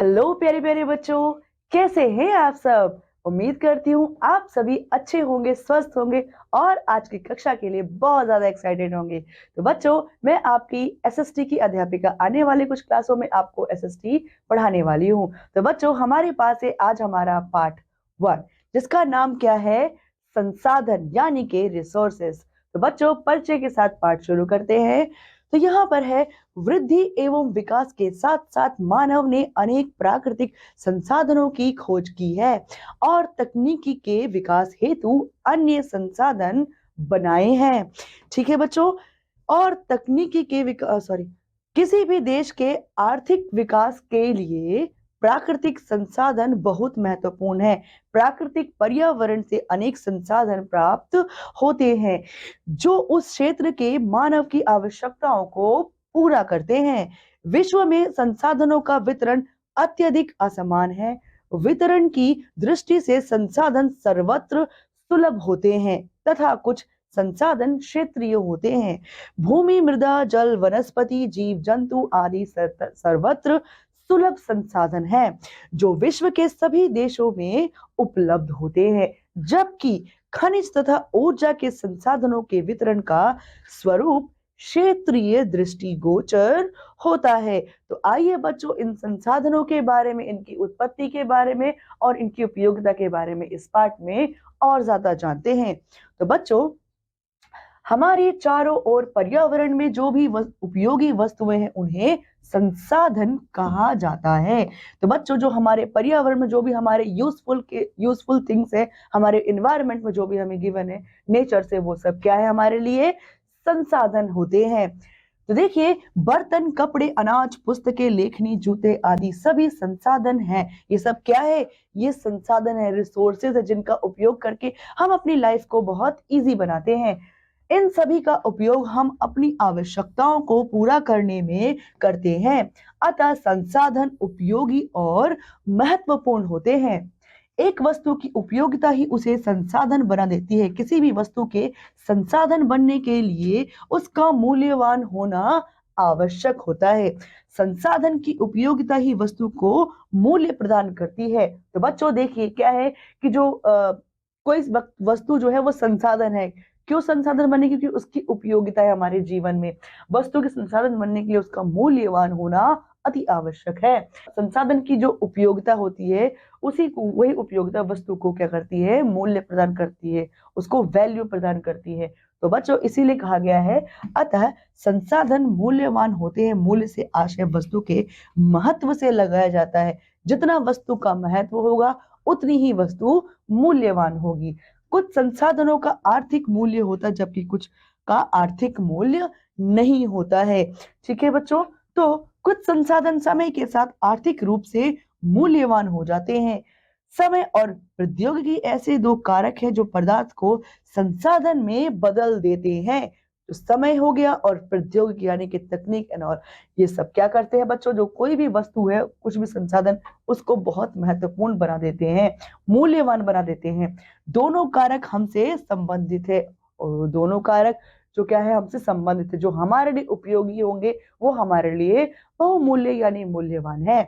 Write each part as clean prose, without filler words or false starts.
Hello प्यारे प्यारे बच्चों, कैसे हैं आप सब। उम्मीद करती हूँ आप सभी अच्छे होंगे, स्वस्थ होंगे और आज की कक्षा के लिए बहुत ज्यादा एक्साइटेड होंगे। तो बच्चों, मैं आपकी एसएसटी की अध्यापिका आने वाले कुछ क्लासों में आपको एसएसटी पढ़ाने वाली हूँ। तो बच्चों, हमारे पास है आज हमारा पार्ट 1, जिसका नाम क्या है, संसाधन यानी के रिसोर्सेस। तो बच्चों, परिचय के साथ पाठ शुरू करते हैं। तो यहाँ पर है, वृद्धि एवं विकास के साथ साथ मानव ने अनेक प्राकृतिक संसाधनों की खोज की है और तकनीकी के विकास हेतु अन्य संसाधन बनाए हैं। ठीक है बच्चों। और तकनीकी के विकास किसी भी देश के आर्थिक विकास के लिए प्राकृतिक संसाधन बहुत महत्वपूर्ण है। प्राकृतिक पर्यावरण से अनेक संसाधन प्राप्त होते हैं जो उस क्षेत्र के मानव की आवश्यकताओं को पूरा करते हैं। विश्व में संसाधनों का वितरण अत्यधिक असमान है। वितरण की दृष्टि से संसाधन सर्वत्र सुलभ होते हैं तथा कुछ संसाधन क्षेत्रीय होते हैं। भूमि, मृदा, जल, वनस्पति, जीव जंतु आदि सर्वत्र सुलभ संसाधन है जो विश्व के सभी देशों में उपलब्ध होते हैं, जबकि खनिज तथा ऊर्जा के संसाधनों के वितरण का स्वरूप क्षेत्रीय दृष्टिगोचर होता है। तो आइए बच्चों, इन संसाधनों के बारे में, इनकी उत्पत्ति के बारे में और इनकी उपयोगिता के बारे में इस पाठ में और ज्यादा जानते हैं। तो बच्चों, हमारे चारों ओर पर्यावरण में जो भी उपयोगी वस्तुएं हैं उन्हें संसाधन कहा जाता है। तो बच्चों, जो हमारे पर्यावरण में जो भी हमारे यूजफुल थिंग्स है, हमारे इन्वायरमेंट में जो भी हमें गिवन है नेचर से, वो सब क्या है, हमारे लिए संसाधन होते हैं। तो देखिए, बर्तन, कपड़े, अनाज, पुस्तकें, लेखनी, जूते आदि सभी संसाधन हैं। ये सब क्या है, ये संसाधन है, रिसोर्सेज है, जिनका उपयोग करके हम अपनी लाइफ को बहुत इजी बनाते हैं। इन सभी का उपयोग हम अपनी आवश्यकताओं को पूरा करने में करते हैं। अतः संसाधन उपयोगी और महत्वपूर्ण होते हैं। एक वस्तु की उपयोगिता ही उसे संसाधन बना देती है। किसी भी वस्तु के संसाधन बनने के लिए उसका मूल्यवान होना आवश्यक होता है। संसाधन की उपयोगिता ही वस्तु को मूल्य प्रदान करती है। तो बच्चों देखिए, क्या है कि जो कोई वस्तु जो है वो संसाधन है। क्यों संसाधन बने? क्योंकि उसकी उपयोगिता है हमारे जीवन में। वस्तु के संसाधन बनने के लिए उसका मूल्यवान होना अति आवश्यक है। संसाधन की जो उपयोगिता होती है, उसी को, वही उपयोगिता वस्तु को क्या करती है, मूल्य प्रदान करती है, उसको वैल्यू प्रदान करती है। तो बच्चों, इसीलिए कहा गया है, अतः संसाधन मूल्यवान होते हैं। मूल्य से आशय वस्तु के महत्व से लगाया जाता है। जितना वस्तु का महत्व होगा उतनी ही वस्तु मूल्यवान होगी। कुछ संसाधनों का आर्थिक मूल्य होता है, जबकि कुछ का आर्थिक मूल्य नहीं होता है। ठीक है बच्चों। तो कुछ संसाधन समय के साथ आर्थिक रूप से मूल्यवान हो जाते हैं। समय और प्रौद्योगिकी ऐसे दो कारक हैं जो पदार्थ को संसाधन में बदल देते हैं। तो समय हो गया और प्रौद्योगिकी यानी कि तकनीक एंड और ये सब क्या करते हैं बच्चों, जो कोई भी वस्तु है, कुछ भी संसाधन, उसको बहुत महत्वपूर्ण बना देते हैं, मूल्यवान बना देते हैं। दोनों कारक हमसे संबंधित है और दोनों कारक जो क्या है, हमसे संबंधित है। जो हमारे लिए उपयोगी होंगे वो हमारे लिए बहुमूल्य यानी मूल्यवान है।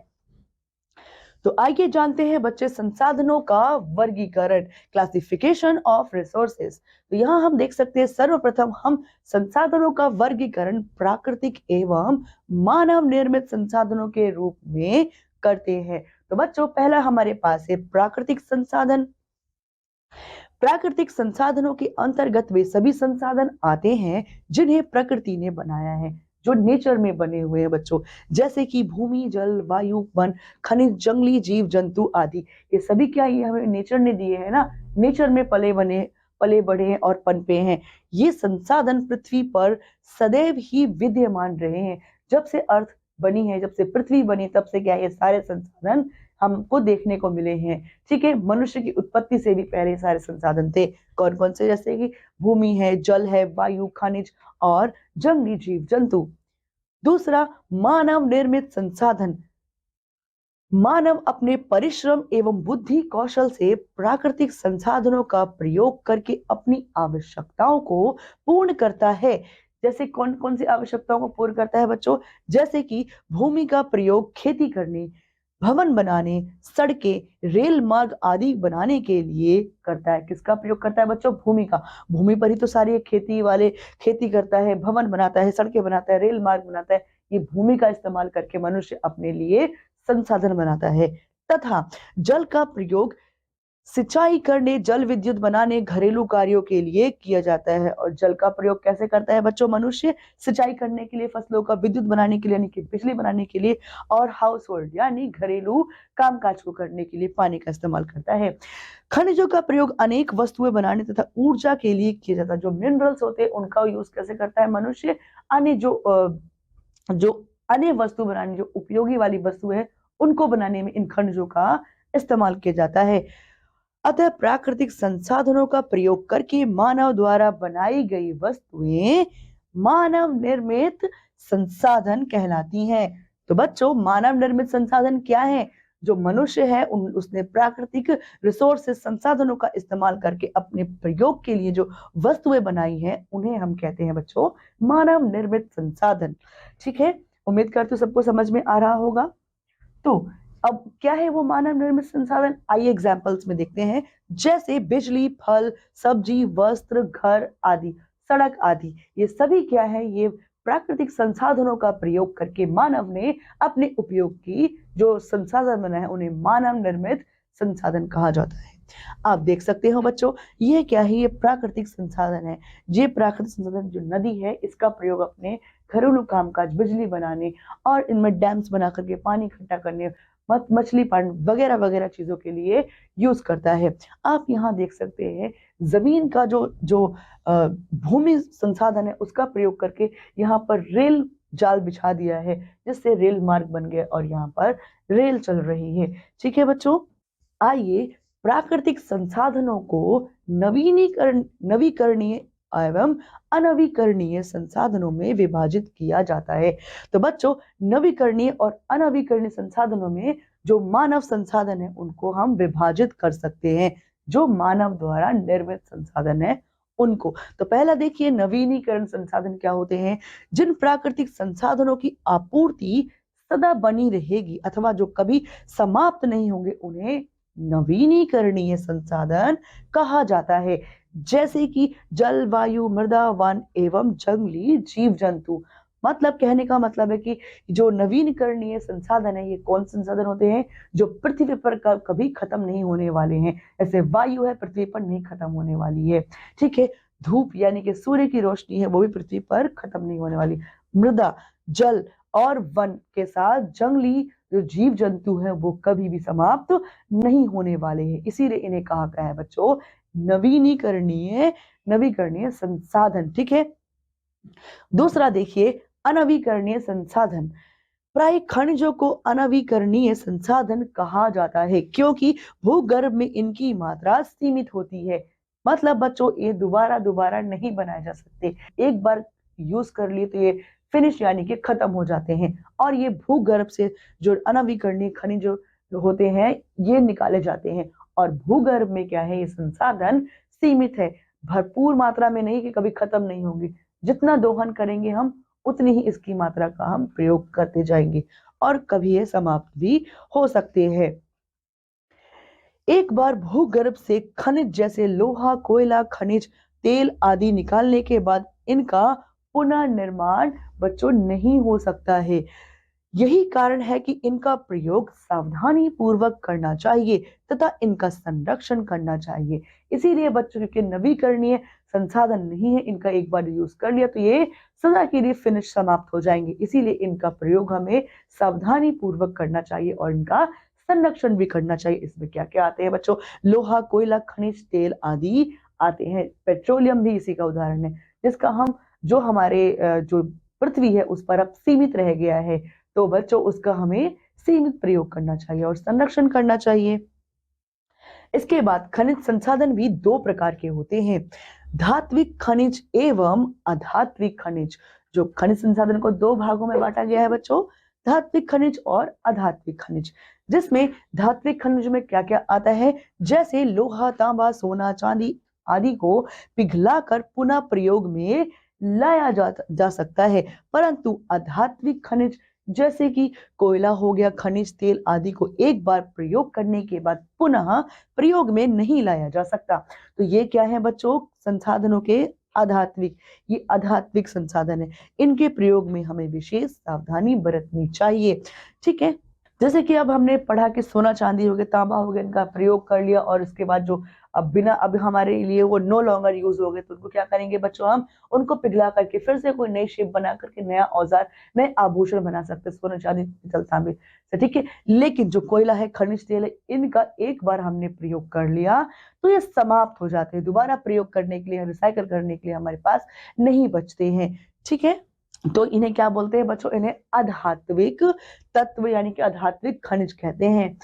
तो आइए जानते हैं बच्चे संसाधनों का वर्गीकरण, क्लासिफिकेशन ऑफ रिसोर्सेस। तो यहाँ हम देख सकते हैं, सर्वप्रथम हम संसाधनों का वर्गीकरण प्राकृतिक एवं मानव निर्मित संसाधनों के रूप में करते हैं। तो बच्चों, पहला हमारे पास है प्राकृतिक संसाधन। प्राकृतिक संसाधनों के अंतर्गत वे सभी संसाधन आते हैं जिन्हें प्रकृति ने बनाया है, जो नेचर में बने हुए हैं बच्चों, जैसे कि भूमि, जल, वायु, वन, खनिज, जंगली जीव जंतु आदि। ये सभी क्या, ये हमें नेचर ने दिए हैं ना। नेचर में पले बढ़े हैं और पनपे हैं। ये संसाधन पृथ्वी पर सदैव ही विद्यमान रहे हैं। जब से अर्थ बनी है, जब से पृथ्वी बनी, तब से क्या, ये सारे संसाधन हमको देखने को मिले हैं। ठीक है, मनुष्य की उत्पत्ति से भी पहले सारे संसाधन थे। कौन कौन से? जैसे कि भूमि है, जल है, वायु, खनिज और जंगली जीव जंतु। दूसरा, मानव निर्मित संसाधन। मानव अपने परिश्रम एवं बुद्धि कौशल से प्राकृतिक संसाधनों का प्रयोग करके अपनी आवश्यकताओं को पूर्ण करता है। जैसे कौन कौन सी आवश्यकताओं को पूर्ण करता है बच्चों? जैसे कि भूमि का प्रयोग खेती करने, भवन बनाने, सड़कें, रेल मार्ग आदि बनाने के लिए करता है। किसका प्रयोग करता है बच्चों? भूमि का। भूमि पर ही तो सारी खेती वाले खेती करता है, भवन बनाता है, सड़कें बनाता है, रेल मार्ग बनाता है। ये भूमि का इस्तेमाल करके मनुष्य अपने लिए संसाधन बनाता है। तथा जल का प्रयोग सिंचाई करने, जल विद्युत बनाने, घरेलू कार्यों के लिए किया जाता है। और जल का प्रयोग कैसे करता है बच्चों मनुष्य? सिंचाई करने के लिए, फसलों का, विद्युत बनाने के लिए यानी कि बिजली बनाने के लिए, और हाउस होल्ड यानी घरेलू कामकाज को करने के लिए पानी का इस्तेमाल करता है। खनिजों का प्रयोग अनेक वस्तुएं बनाने तथा ऊर्जा के लिए किया जाता है। जो मिनरल्स होते हैं उनका यूज कैसे करता है मनुष्य? अन्य जो अन्य वस्तु बनाने, जो उपयोगी वाली वस्तु है उनको बनाने में इन खनिजों का इस्तेमाल किया जाता है। अतः प्राकृतिक संसाधनों का प्रयोग करके मानव द्वारा बनाई गई वस्तुएं मानव निर्मित संसाधन कहलाती हैं। तो बच्चों, मानव निर्मित संसाधन क्या है? जो मनुष्य है उसने प्राकृतिक रिसोर्सेस, संसाधनों का इस्तेमाल करके अपने प्रयोग के लिए जो वस्तुएं बनाई हैं उन्हें हम कहते हैं बच्चों मानव निर्मित संसाधन। ठीक है, उम्मीद करती हूँ सबको समझ में आ रहा होगा। तो अब क्या है वो मानव निर्मित संसाधन? आइए एग्जाम्पल्स में देखते हैं। जैसे बिजली, फल, सब्जी, वस्त्र, घर आदि, सड़क आदि, ये सभी क्या है? ये प्राकृतिक संसाधनों का प्रयोग करके मानव ने अपने उपयोग की जो संसाधन बनाए हैं उन्हें मानव निर्मित संसाधन कहा जाता है। आप देख सकते हो बच्चों, ये क्या है? ये प्राकृतिक संसाधन है। ये प्राकृतिक संसाधन जो नदी है इसका प्रयोग अपने घरेलू कामकाज, बिजली बनाने और इनमें डैम्स बना करके पानी इकट्ठा करने, मछली पालन वगैरह वगैरह चीजों के लिए यूज करता है। आप यहाँ देख सकते हैं जमीन का जो जो भूमि संसाधन है उसका प्रयोग करके यहाँ पर रेल जाल बिछा दिया है, जिससे रेल मार्ग बन गया और यहाँ पर रेल चल रही है। ठीक है बच्चों, आइए प्राकृतिक संसाधनों को नवीकरणीय एवं अनवीकरणीय संसाधनों में विभाजित किया जाता है। तो बच्चों, नवीकरणीय और अनवीकरणीय संसाधनों में जो मानव संसाधन है उनको हम विभाजित कर सकते हैं, जो मानव द्वारा निर्मित संसाधन है उनको। तो पहला देखिए, नवीनीकरण संसाधन क्या होते हैं? जिन प्राकृतिक संसाधनों की आपूर्ति सदा बनी रहेगी अथवा जो कभी समाप्त नहीं होंगे उन्हें नवीनीकरणीय संसाधन कहा जाता है। जैसे कि जल, वायु, मृदा, वन एवं जंगली जीव जंतु। मतलब कहने का मतलब है कि जो नवीनीकरणीय संसाधन है ये कौन संसाधन होते हैं? जो पृथ्वी पर कभी खत्म नहीं होने वाले हैं। जैसे वायु है, पृथ्वी पर नहीं खत्म होने वाली है। ठीक है, धूप यानी कि सूर्य की रोशनी है वो भी पृथ्वी पर खत्म नहीं होने वाली। मृदा, जल और वन के साथ जंगली जो जीव जंतु हैं वो कभी भी समाप्त नहीं होने वाले हैं। इसीलिए इन्हें कहा गया है बच्चों नवीकरणीय संसाधन। ठीक है, दूसरा देखिए, अनवीकरणीय संसाधन। प्राय खनिजों को अनवीकरणीय संसाधन कहा जाता है क्योंकि भूगर्भ में इनकी मात्रा सीमित होती है। मतलब बच्चों, ये दोबारा दोबारा नहीं बनाए जा सकते। एक बार यूज कर लिए तो ये फिनिश यानी कि खत्म हो जाते हैं। और ये भूगर्भ से जो अनवीकरणीय खनिज होते हैं ये निकाले जाते हैं। और भूगर्भ में क्या है? ये संसाधन सीमित है, भरपूर मात्रा में नहीं कि कभी खत्म नहीं होंगी। जितना दोहन करेंगे हम उतनी ही इसकी मात्रा का हम प्रयोग करते जाएंगे और कभी ये समाप्त भी हो सकते हैं। एक बार भूगर्भ से खनिज जैसे लोहा, कोयला, खनिज तेल आदि निकालने के बाद इनका पुनर्निर्माण बच्चों नहीं हो सकता है। यही कारण है कि इनका प्रयोग सावधानी पूर्वक करना चाहिए तथा इनका संरक्षण करना चाहिए। इसीलिए बच्चों, क्योंकि नवीकरणीय संसाधन नहीं है, इनका एक बार यूज कर लिया तो ये सदा के लिए फिनिश समाप्त हो जाएंगे। इसीलिए इनका प्रयोग हमें सावधानी पूर्वक करना चाहिए और इनका संरक्षण भी करना चाहिए। इसमें क्या क्या आते हैं बच्चों? लोहा, कोयला, खनिज तेल आदि आते हैं। पेट्रोलियम भी इसी का उदाहरण है, जिसका हम जो हमारे जो पृथ्वी है उस पर अब सीमित रह गया है। तो बच्चों, उसका हमें सीमित प्रयोग करना चाहिए और संरक्षण करना चाहिए। इसके बाद खनिज संसाधन भी दो प्रकार के होते हैं, धात्विक खनिज एवं अधात्विक खनिज। जो खनिज संसाधन को दो भागों में बांटा गया है बच्चों, धात्विक खनिज और अधात्विक खनिज। जिसमें धात्विक खनिज में क्या क्या आता है? जैसे लोहा, तांबा, सोना, चांदी आदि को पिघलाकर पुनः प्रयोग में लाया जा सकता है। परंतु अधात्विक खनिज जैसे कि कोयला हो गया, खनिज तेल आदि को एक बार प्रयोग करने के बाद पुनः प्रयोग में नहीं लाया जा सकता। तो ये क्या है बच्चों? संसाधनों के आध्यात्मिक, ये आध्यात्मिक संसाधन है। इनके प्रयोग में हमें विशेष सावधानी बरतनी चाहिए। ठीक है, जैसे कि अब हमने पढ़ा कि सोना चांदी हो गया, तांबा हो गया, इनका प्रयोग कर लिया और इसके बाद जो अब हमारे लिए वो नो लॉन्गर यूज हो गए, तो उनको क्या करेंगे बच्चों? हम उनको पिघला करके फिर से कोई नई शेप बना करके नया औजार, नए आभूषण बना सकते हैं सोना चांदी पीतल तांबे से। ठीक है, लेकिन जो कोयला है, खनिज तेल है, इनका एक बार हमने प्रयोग कर लिया तो ये समाप्त हो जाते हैं, दोबारा प्रयोग करने के लिए, रिसाइकल करने के लिए हमारे पास नहीं बचते हैं। ठीक है, तो इन्हें क्या बोलते हैं बच्चों? इन्हें आध्यात्मिक तत्व यानी कि आध्यात्मिक खनिज कहते हैं।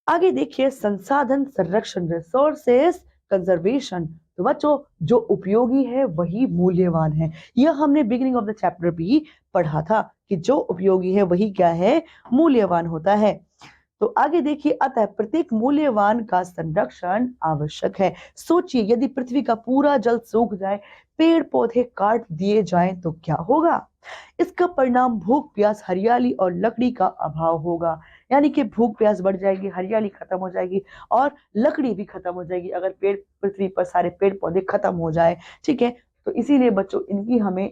आगे देखिए, संसाधन संरक्षण, रिसोर्सेस कंजर्वेशन। तो बच्चों, जो उपयोगी है वही मूल्यवान है। यह हमने बिगिनिंग ऑफ द चैप्टर भी पढ़ा था कि जो उपयोगी है वही क्या है? मूल्यवान होता है। तो आगे देखिए, अतः प्रत्येक मूल्यवान का संरक्षण आवश्यक है। सोचिए, यदि पृथ्वी का पूरा जल सूख जाए, पेड़ पौधे काट दिए जाएं तो क्या होगा? इसका परिणाम भूख प्यास, हरियाली और लकड़ी का अभाव होगा। यानी कि भूख प्यास बढ़ जाएगी, हरियाली खत्म हो जाएगी और लकड़ी भी खत्म हो जाएगी अगर पृथ्वी पर सारे पेड़ पौधे खत्म हो जाए। ठीक है, तो इसीलिए बच्चों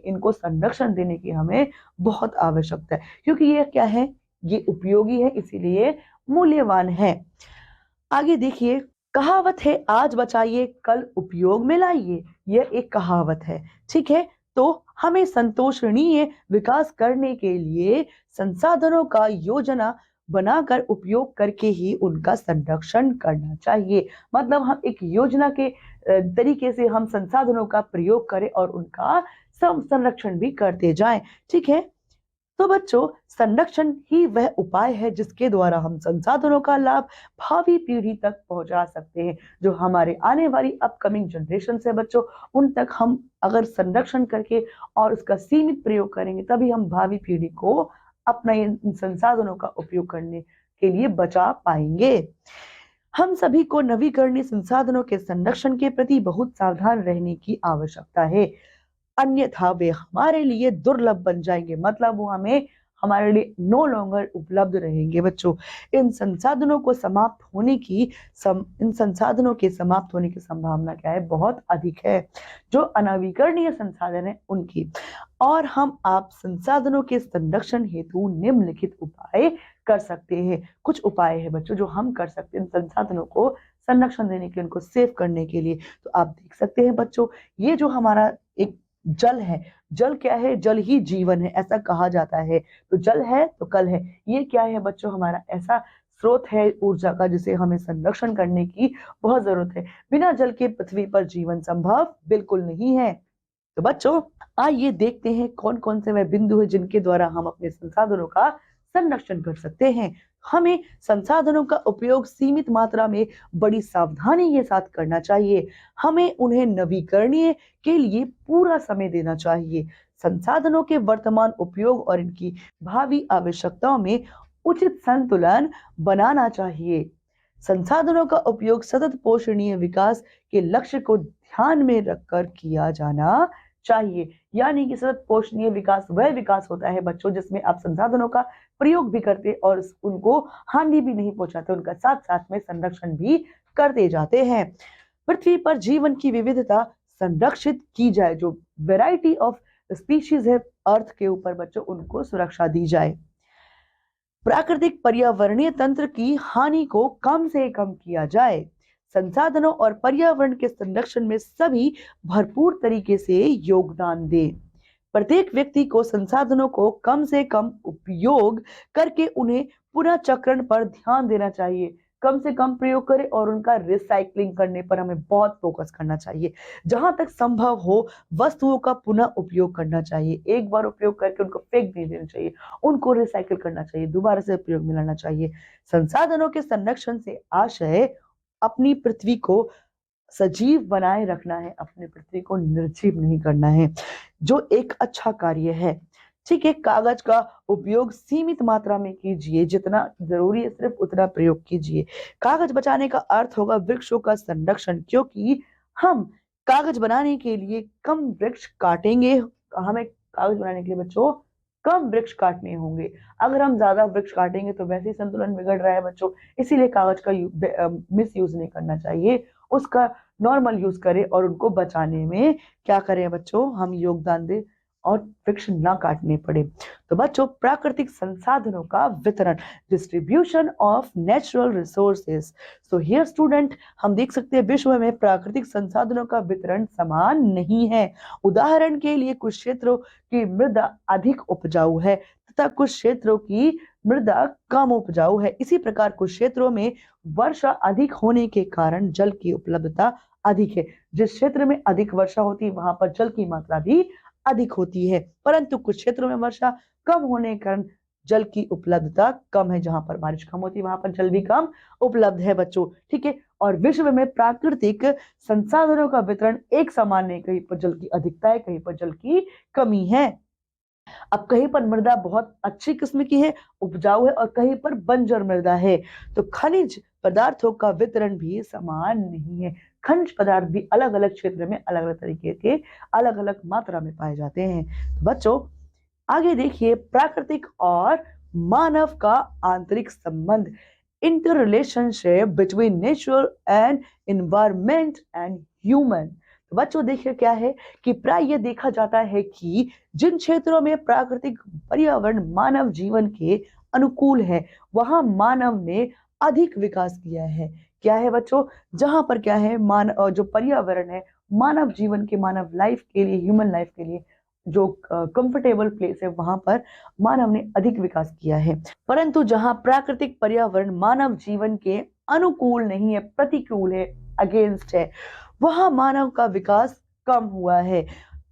इनको संरक्षण देने की हमें बहुत आवश्यकता है, क्योंकि ये क्या है? ये उपयोगी है, इसीलिए मूल्यवान है। आगे देखिए, कहावत है, आज बचाइए कल उपयोग में लाइए। यह एक कहावत है। ठीक है, तो हमें संतोषणीय विकास करने के लिए संसाधनों का योजना बनाकर उपयोग करके ही उनका संरक्षण करना चाहिए। मतलब हम एक योजना के तरीके से हम संसाधनों का प्रयोग करें और उनका संरक्षण भी करते जाएं। ठीक है, तो बच्चों, संरक्षण ही वह उपाय है जिसके द्वारा हम संसाधनों का लाभ भावी पीढ़ी तक पहुंचा सकते हैं। जो हमारे आने वाली अपकमिंग जनरेशन है बच्चों, उन तक हम अगर संरक्षण करके और उसका सीमित प्रयोग करेंगे, तभी हम भावी पीढ़ी को अपना इन संसाधनों का उपयोग करने के लिए बचा पाएंगे। हम सभी को नवीकरणीय संसाधनों के संरक्षण के प्रति बहुत सावधान रहने की आवश्यकता है, अन्यथा वे हमारे लिए दुर्लभ बन जाएंगे। मतलब वो हमारे लिए नो लॉन्गर उपलब्ध रहेंगे बच्चों। इन संसाधनों के समाप्त होने की संभावना क्या है? बहुत अधिक है। जो अनवीकरणीय संसाधन है उनकी। और आप संसाधनों के संरक्षण हेतु निम्नलिखित उपाय कर सकते हैं। कुछ उपाय है बच्चों जो हम कर सकते हैं संसाधनों को संरक्षण देने के, उनको सेव करने के लिए। तो आप देख सकते हैं बच्चों, ये जो हमारा एक जल है, जल क्या है? जल ही जीवन है, ऐसा कहा जाता है। तो जल है तो कल है। ये क्या है बच्चों? हमारा ऐसा स्रोत है ऊर्जा का जिसे हमें संरक्षण करने की बहुत जरूरत है। बिना जल के पृथ्वी पर जीवन संभव बिल्कुल नहीं है। तो बच्चों, आइए देखते हैं कौन कौन से वह बिंदु है जिनके द्वारा हम अपने संसाधनों का संरक्षण कर सकते हैं। हमें संसाधनों का उपयोग सीमित मात्रा में बड़ी सावधानी के साथ करना चाहिए। हमें उन्हें नवीकरणीय के लिए पूरा समय देना चाहिए। संसाधनों के वर्तमान उपयोग और इनकी भावी आवश्यकताओं में उचित संतुलन बनाना चाहिए। संसाधनों का उपयोग सतत पोषणीय विकास के लक्ष्य को ध्यान में रखकर किया जाना चाहिए। यानी कि सतत पोषणीय विकास वह विकास होता है बच्चों जिसमें आप संसाधनों का प्रयोग भी करते और उनको हानि भी नहीं पहुंचाते, उनका साथ साथ में संरक्षण भी करते जाते हैं। पृथ्वी पर जीवन की विविधता संरक्षित की जाए। जो वैरायटी ऑफ स्पीशीज है अर्थ के ऊपर बच्चों, उनको सुरक्षा दी जाए। प्राकृतिक पर्यावरणीय तंत्र की हानि को कम से कम किया जाए। संसाधनों और पर्यावरण के संरक्षण में सभी भरपूर तरीके से योगदान दें। प्रत्येक व्यक्ति को संसाधनों को कम से कम उपयोग करके उन्हें पुनः चक्रण पर ध्यान देना चाहिए। कम से कम प्रयोग करें और उनका रिसाइकलिंग करने पर हमें बहुत फोकस करना चाहिए। जहां तक संभव हो वस्तुओं का पुनः उपयोग करना चाहिए। एक बार उपयोग करके उनको फेंक नहीं देना चाहिए, उनको रिसाइकिल करना चाहिए, दोबारा से प्रयोग में लाना चाहिए। संसाधनों के संरक्षण से आशय अपनी पृथ्वी को सजीव बनाए रखना है, अपनी पृथ्वी को निर्जीव नहीं करना है, जो एक अच्छा कार्य है। ठीक है, कागज का उपयोग सीमित मात्रा में कीजिए, जितना जरूरी है सिर्फ उतना प्रयोग कीजिए। कागज बचाने का अर्थ होगा वृक्षों का संरक्षण, क्योंकि हम कागज बनाने के लिए कम वृक्ष काटेंगे। हमें कागज बनाने के लिए बच्चों कम वृक्ष काटने होंगे। अगर हम ज्यादा वृक्ष काटेंगे तो वैसे ही संतुलन बिगड़ रहा है बच्चों, इसीलिए कागज का मिस यूज नहीं करना चाहिए, उसका नॉर्मल यूज करें और उनको बचाने में क्या करें बच्चों, हम योगदान दें और वृक्ष ना काटने पड़े। तो बच्चों, प्राकृतिक संसाधनों का वितरण, distribution of natural resources. So here student, हम देख सकते हैं विश्व में प्राकृतिक संसाधनों का वितरण समान नहीं है। उदाहरण के लिए कुछ क्षेत्रों की मृदा अधिक उपजाऊ है तथा कुछ क्षेत्रों की मृदा कम उपजाऊ है। इसी प्रकार कुछ क्षेत्रों में वर्षा अधिक होने के कारण जल की उपलब्धता अधिक है। जिस क्षेत्र में अधिक वर्षा होती है वहां पर जल की मात्रा भी अधिक होती है, परंतु कुछ क्षेत्रों में वर्षा कम होने के कारण जल की उपलब्धता कम है। जहां पर बारिश कम होती है वहां पर जल भी कम उपलब्ध है बच्चों, ठीक है। और विश्व में प्राकृतिक संसाधनों का वितरण एक समान नहीं, कहीं पर जल की अधिकता है, कहीं पर जल की कमी है। अब कहीं पर मृदा बहुत अच्छी किस्म की है, उपजाऊ है, और कहीं पर बंजर मृदा है। तो खनिज पदार्थों का वितरण भी समान नहीं है। खनिज पदार्थ भी अलग अलग क्षेत्र में अलग अलग तरीके के अलग अलग मात्रा में पाए जाते हैं। तो बच्चों, आगे देखिए, प्राकृतिक और मानव का आंतरिक संबंध, inter relationship between nature and environment and human. तो बच्चों देखिए क्या है कि प्राय यह देखा जाता है कि जिन क्षेत्रों में प्राकृतिक पर्यावरण मानव जीवन के अनुकूल है वहां मानव ने अधिक विकास किया है। क्या है बच्चों, जहां पर क्या है, मानव जो पर्यावरण है मानव जीवन के, मानव लाइफ के लिए, ह्यूमन लाइफ के लिए जो कंफर्टेबल प्लेस है वहां पर मानव ने अधिक विकास किया है। परंतु जहां प्राकृतिक पर्यावरण मानव जीवन के अनुकूल नहीं है, प्रतिकूल है, अगेंस्ट है, वहां मानव का विकास कम हुआ है।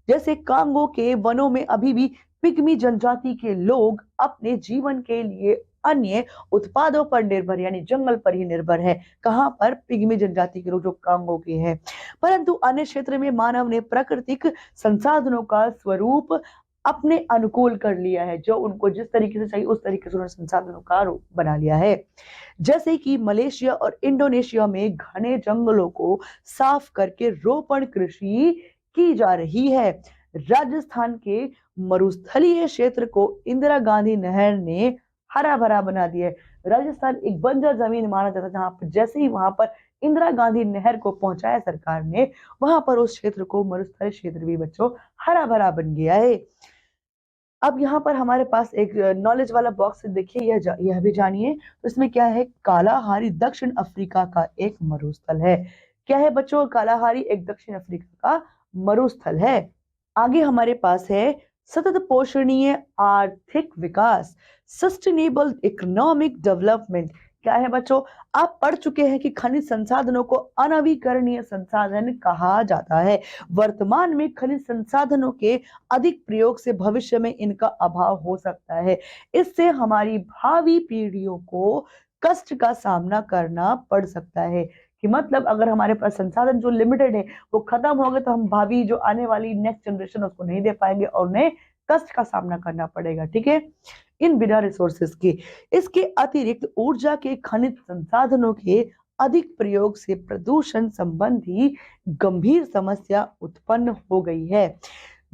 जैसे कांगो के वनों में अभी भी पिग्मी जनजाति के लोग अपने जीवन के लिए अन्य उत्पादों पर निर्भर, यानी जंगल पर ही निर्भर है। कहां पर? पिग्मी जनजाति के लोग जो कांगो के हैं। परंतु अन्य क्षेत्र में मानव ने प्राकृतिक संसाधनों का स्वरूप अपने अनुकूल कर लिया है, जो उनको जिस तरीके से चाहिए उस तरीके से उन्होंने संसाधनों का रूप बना लिया है। जैसे कि मलेशिया और इंडोनेशिया में घने जंगलों को साफ करके रोपण कृषि की जा रही है। राजस्थान के मरुस्थलीय क्षेत्र को इंदिरा गांधी नहर ने हरा भरा बना दिया है। राजस्थान एक बंजर जमीन माना जाता है, जहां पर जैसे ही वहां पर इंदिरा गांधी नहर को पहुंचाया सरकार ने, वहां पर उस क्षेत्र को, मरुस्थलीय क्षेत्र भी बच्चों हरा भरा बन गया है। अब यहाँ पर हमारे पास एक नॉलेज वाला बॉक्स देखिए, यह भी जानिए। तो इसमें क्या है, कालाहारी दक्षिण अफ्रीका का एक मरुस्थल है। क्या है बच्चों, कालाहारी एक दक्षिण अफ्रीका का मरुस्थल है। आगे हमारे पास है सतत पोषणीय आर्थिक विकास, सस्टेनेबल इकोनॉमिक डेवलपमेंट। क्या है बच्चों, आप पढ़ चुके हैं कि खनिज संसाधनों को अनवीकरणीय संसाधन कहा जाता है। वर्तमान में खनिज संसाधनों के अधिक प्रयोग से भविष्य में इनका अभाव हो सकता है। इससे हमारी भावी पीढ़ियों को कष्ट का सामना करना पड़ सकता है। कि मतलब अगर हमारे पास संसाधन जो लिमिटेड है वो खत्म हो गए तो हम भावी जो आने वाली नेक्स्ट जनरेशन उसको नहीं दे पाएंगे और उन्हें कष्ट का सामना करना पड़ेगा, ठीक है, इन बिना रिसोर्सेज के। इसके अतिरिक्त ऊर्जा के खनिज संसाधनों के अधिक प्रयोग से प्रदूषण संबंधी गंभीर समस्या उत्पन्न हो गई है,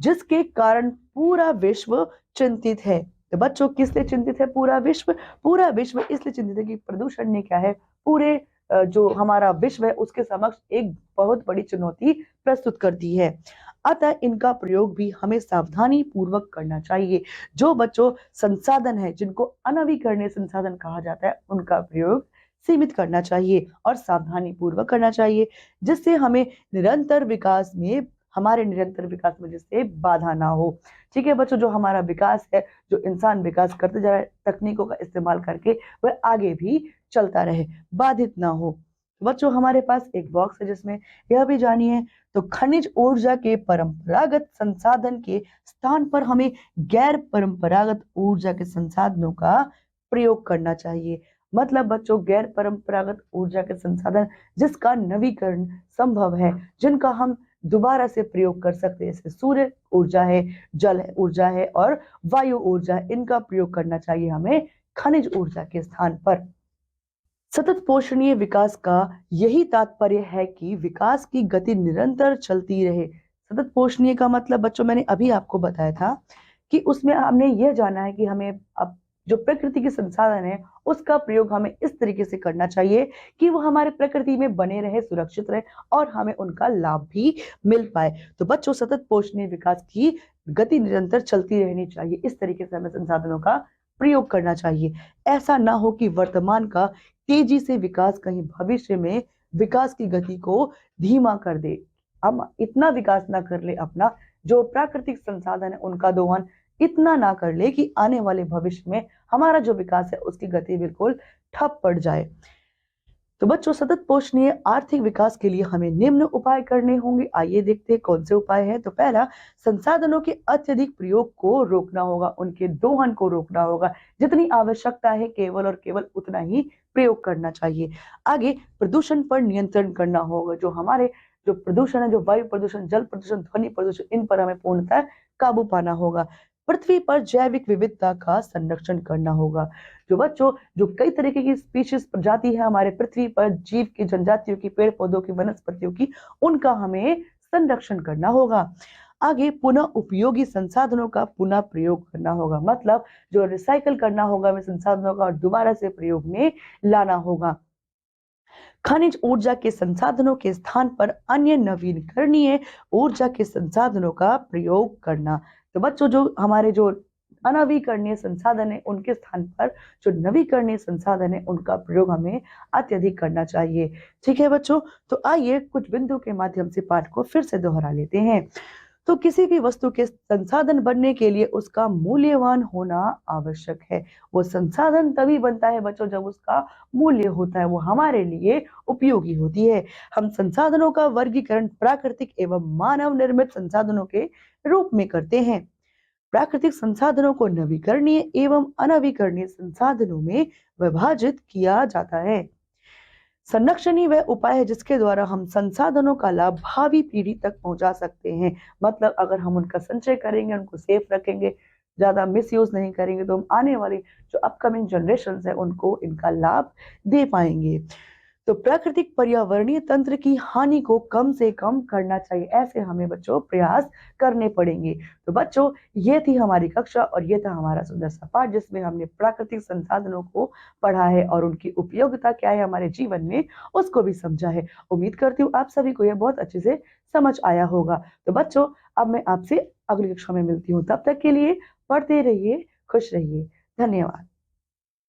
जिसके कारण पूरा विश्व चिंतित है। तो बच्चों, किससे चिंतित है पूरा विश्व? पूरा विश्व इसलिए चिंतित है कि प्रदूषण ने क्या है, पूरे जो हमारा विश्व है उसके समक्ष एक बहुत बड़ी चुनौती प्रस्तुत कर दी है। अतः इनका प्रयोग भी हमें सावधानी पूर्वक करना चाहिए। जो बच्चों संसाधन है जिनको अनवीकरणीय संसाधन कहा जाता है उनका प्रयोग सीमित करना चाहिए और सावधानी पूर्वक करना चाहिए, जिससे हमें निरंतर विकास में, हमारे निरंतर विकास में जिससे बाधा ना हो। ठीक है बच्चों, जो हमारा विकास है, जो इंसान विकास करते जा रहा है तकनीकों का इस्तेमाल करके, वह आगे भी चलता रहे, बाधित ना हो। बच्चों, हमारे पास एक बॉक्स है जिसमें यह भी जानिए, तो खनिज ऊर्जा के परंपरागत संसाधन के स्थान पर हमें गैर परंपरागत ऊर्जा के संसाधनों का प्रयोग करना चाहिए। मतलब बच्चों, गैर परंपरागत ऊर्जा के संसाधन जिसका नवीकरण संभव है, जिनका हम दोबारा से प्रयोग कर सकते हैं, जैसे सूर्य ऊर्जा है, जल ऊर्जा है और वायु ऊर्जा है, इनका प्रयोग करना चाहिए हमें खनिज ऊर्जा के स्थान पर। सतत पोषणीय विकास का यही तात्पर्य है कि विकास की गति निरंतर चलती रहे। सतत पोषणीय का मतलब बच्चों मैंने अभी आपको बताया था कि उसमें हमने यह जाना है कि हमें अब जो प्रकृति के संसाधन है उसका प्रयोग हमें इस तरीके से करना चाहिए कि वो हमारे प्रकृति में बने रहे, सुरक्षित रहे और हमें उनका लाभ भी मिल पाए। तो बच्चों, सतत पोषणीय विकास की गति निरंतर चलती रहनी चाहिए। इस तरीके से हमें संसाधनों का प्रयोग करना चाहिए। ऐसा ना हो कि वर्तमान का तेजी से विकास कहीं भविष्य में विकास की गति को धीमा कर दे। हम इतना विकास ना कर ले, अपना जो प्राकृतिक संसाधन है उनका दोहन इतना ना कर ले कि आने वाले भविष्य में हमारा जो विकास है उसकी गति बिल्कुल ठप पड़ जाए। तो बच्चों, सतत पोषणीय आर्थिक विकास के लिए हमें निम्न उपाय करने होंगे। आइए देखते हैं कौन से उपाय हैं। तो पहला, संसाधनों के अत्यधिक प्रयोग को रोकना होगा, उनके दोहन को रोकना होगा। जितनी आवश्यकता है केवल और केवल उतना ही प्रयोग करना चाहिए। आगे, प्रदूषण पर नियंत्रण करना होगा। जो हमारे जो प्रदूषण है, जो वायु प्रदूषण, जल प्रदूषण, ध्वनि प्रदूषण, इन पर हमें पूर्णतः काबू पाना होगा। पृथ्वी पर जैविक विविधता का संरक्षण करना होगा। जो बच्चों, जो कई तरीके की स्पीशीज प्रजाति है हमारे पृथ्वी पर, जीव की, जनजातियों की, पेड़ पौधों की, वनस्पतियों की, उनका हमें संरक्षण करना होगा। आगे, पुनः उपयोगी संसाधनों का पुनः प्रयोग करना होगा। मतलब जो रिसाइकल करना होगा हमें संसाधनों का और दोबारा से प्रयोग में लाना होगा। खनिज ऊर्जा के संसाधनों के स्थान पर अन्य नवीकरणीय ऊर्जा के संसाधनों का प्रयोग करना। तो बच्चों, जो हमारे जो अनवीकरणीय संसाधन है उनके स्थान पर जो नवीकरणीय संसाधन है उनका प्रयोग हमें अत्यधिक करना चाहिए। ठीक है बच्चों, तो आइए कुछ बिंदु के माध्यम से पाठ को फिर से दोहरा लेते हैं। तो किसी भी वस्तु के संसाधन बनने के लिए उसका मूल्यवान होना आवश्यक है। वो संसाधन तभी बनता है बच्चों जब उसका मूल्य होता है, वो हमारे लिए उपयोगी होती है। हम संसाधनों का वर्गीकरण प्राकृतिक एवं मानव निर्मित संसाधनों के रूप में करते हैं। प्राकृतिक संसाधनों को नवीकरणीय एवं अनवीकरणीय संसाधनों में विभाजित किया जाता है। संरक्षण ही वह उपाय है जिसके द्वारा हम संसाधनों का लाभ भावी पीढ़ी तक पहुंचा सकते हैं। मतलब अगर हम उनका संचय करेंगे, उनको सेफ रखेंगे, ज्यादा मिसयूज नहीं करेंगे, तो हम आने वाली जो अपकमिंग जनरेशन है उनको इनका लाभ दे पाएंगे। तो प्राकृतिक पर्यावरणीय तंत्र की हानि को कम से कम करना चाहिए। ऐसे हमें बच्चों प्रयास करने पड़ेंगे। तो बच्चों, ये थी हमारी कक्षा और ये था हमारा सुंदर सा पाठ जिसमें हमने प्राकृतिक संसाधनों को पढ़ा है और उनकी उपयोगिता क्या है हमारे जीवन में उसको भी समझा है। उम्मीद करती हूँ आप सभी को यह बहुत अच्छे से समझ आया होगा। तो बच्चों, अब मैं आपसे अगली कक्षा में मिलती हूँ। तब तक के लिए पढ़ते रहिए, खुश रहिए। धन्यवाद।